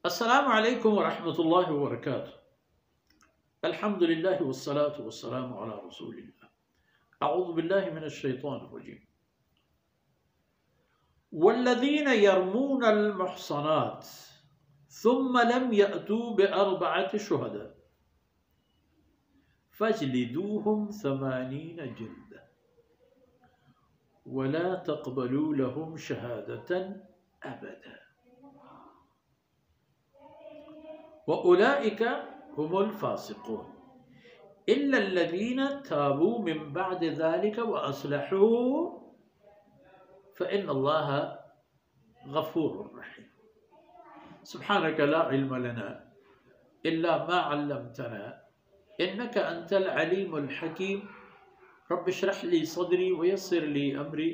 अस्सलामु अलैकुम वरहमतुल्लाहि वबरकातुहू। अल्हम्दुलिल्लाहि वस्सलातु वस्सलामु अला रसूलिल्लाह। अऊज़ु बिल्लाहि मिनश शैतानिर रजीम। वल्लज़ीन यरमूनल मुहसनात सुम्मा लम यअतू बिअरबअति शुहदा फजलिदूहुम समानीन जल्दा वला तक़बलू लहुम शहादतन अबदा व उलाइका हुमुल फासिकून इल्लल्लज़ीना ताबू मिन बअदि ज़ालिका व अस्लहू फ़इन्नल्लाह गफ़ूरुर रहीम। सुब्हानक ला इल्म लना इल्ला मा अल्लमतना इन्नका अंतल अलीमुल हकीम। रब्बि इश्रह ली सदरी व यस्सिर ली अमरी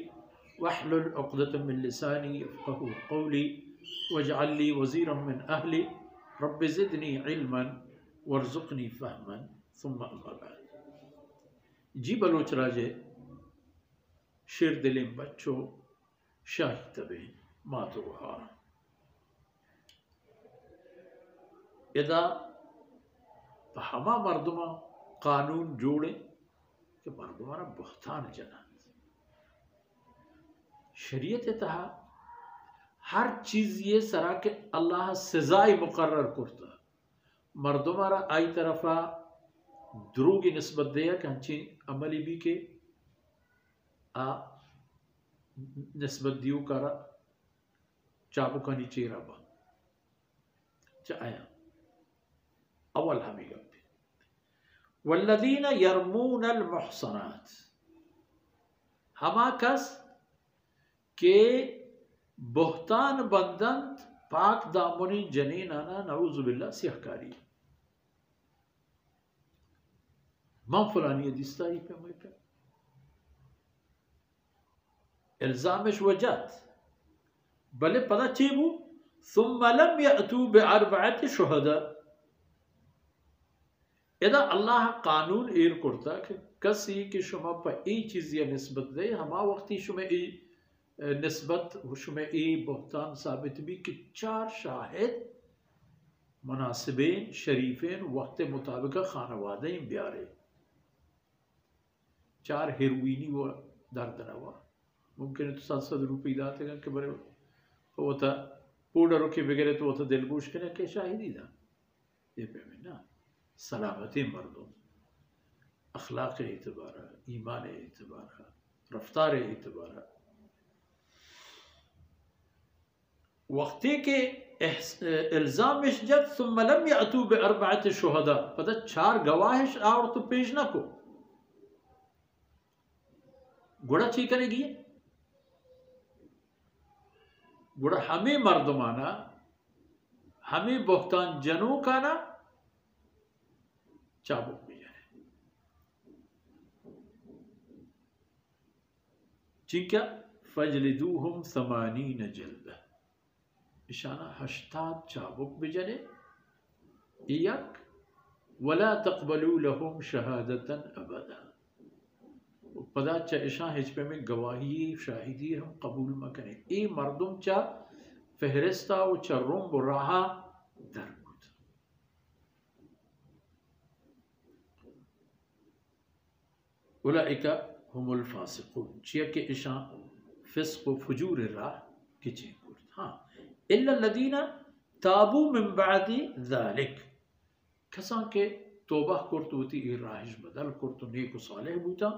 वहलुल उक़दतम मिन लिसानी यफ़क़हू क़ौली वजअल ली वज़ीरम मिन अहली रब्बि ज़िदनी इल्मन वर्ज़ुक़नी फ़हमन सुम्मा अम्मा बाद। जी बलोच राजे शेर दिलिम बच्चों शाही तबे मातुहा यदा हमा मर्दमा कानून जोड़े कि मर्दमाना बहतान जना शरीयत तहा हर चीज़ ये सरा के अल्लाह सज़ाई मुकर्रर करता मर्दमारा आई तरफा द्रोगी निस्बत दिया कि हंची अमली भी के आ निस्बत दियो करा चाबुकानी चेरा बा चाया अवल हमी गप्पी वल्लज़ीना यरमूनल मुहसनात हमा कस के बहतान बंदंत पाक दामुनी जनीनाना नऊज़ु बिल्लाह सिहकारी मां फलानी हदीस पे मैं पे इल्ज़ामिश वजत भले पता चेबू सुम्मा लम यअतू बिअरबअति शुहदा यदा अल्लाह कानून एर करता कि कसी के शुमा पर ए चीज़ या निस्बत दे हमा वक्ती शुमे ए निस्बत शुमे ए बहतान साबित भी कि चार शाहिद मुनासिबेन शरीफेन वक्त मुताबिक खानवादे ब्यारे चार हेरोइनी वो दर्द नवा मुमकिन है तो 700 रुपये दाते कि बड़े वो था पाउडर के बगैर तो वो था दिलगोश के ना के शाहिदी था ये पे में ना सलामती मर्दों अखलाक एतबारा ईमान एतबारा रफ्तार एतबारा वक्ती के इल्ज़ाम इश्जत सुम्मा लम यअतू बिअरबअति शुहदा पता चार गवाहिश और तो पेश ना को गुड़ा ची करेगी गुड़ा हमें मर्दमाना हमें बहतान जनों का ना चाबुक भी जाए चिंका फजलिदूहुम समानीन जल्दा इशाना 80 चाबुक भी जाने यक वला तक़बलू लहुम शहादतन अबदा पदा चा इशा हिजपे में गवाही शाहिदी हम कबूल में करें ए मर्दुम चा फहरिस्ता व चा रुम राहा दरकुत उलाइका हुमुल फासिकून चिया के इशा फिस्क व फुजूर राह की चेकुर हाँ इल्लल्लज़ीना ताबू मिन बअदि ज़ालिक कसा के तौबा करतुती राहिश बदल करतु नेक सालेह बूता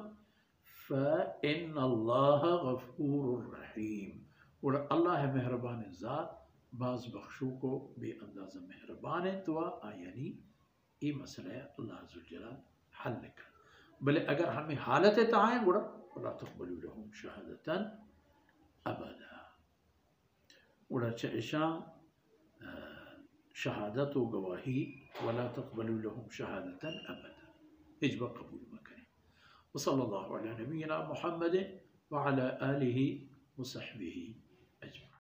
फ़इन्नल्लाह गफ़ूरुर रहीम और अल्लाह मेहरबान ज़ात बाज़ बख्शू को बेअंदाज़ा मेहरबान है तो यानी ये मसला अल्लाह अज़्ज़ व जल्ल हल कर भले अगर हमें हालत ताएं गुड़ा वला तक़बलू लहुम शहादतन अबदा उड़ा चेशा शहादत व गवाही वला तक़बलू लहुम शहादतन अबदा हिजबा कबूल में करें। वसल्लल्लाहु अला नबीना मुहम्मद व अला आलिहि व सहबिही।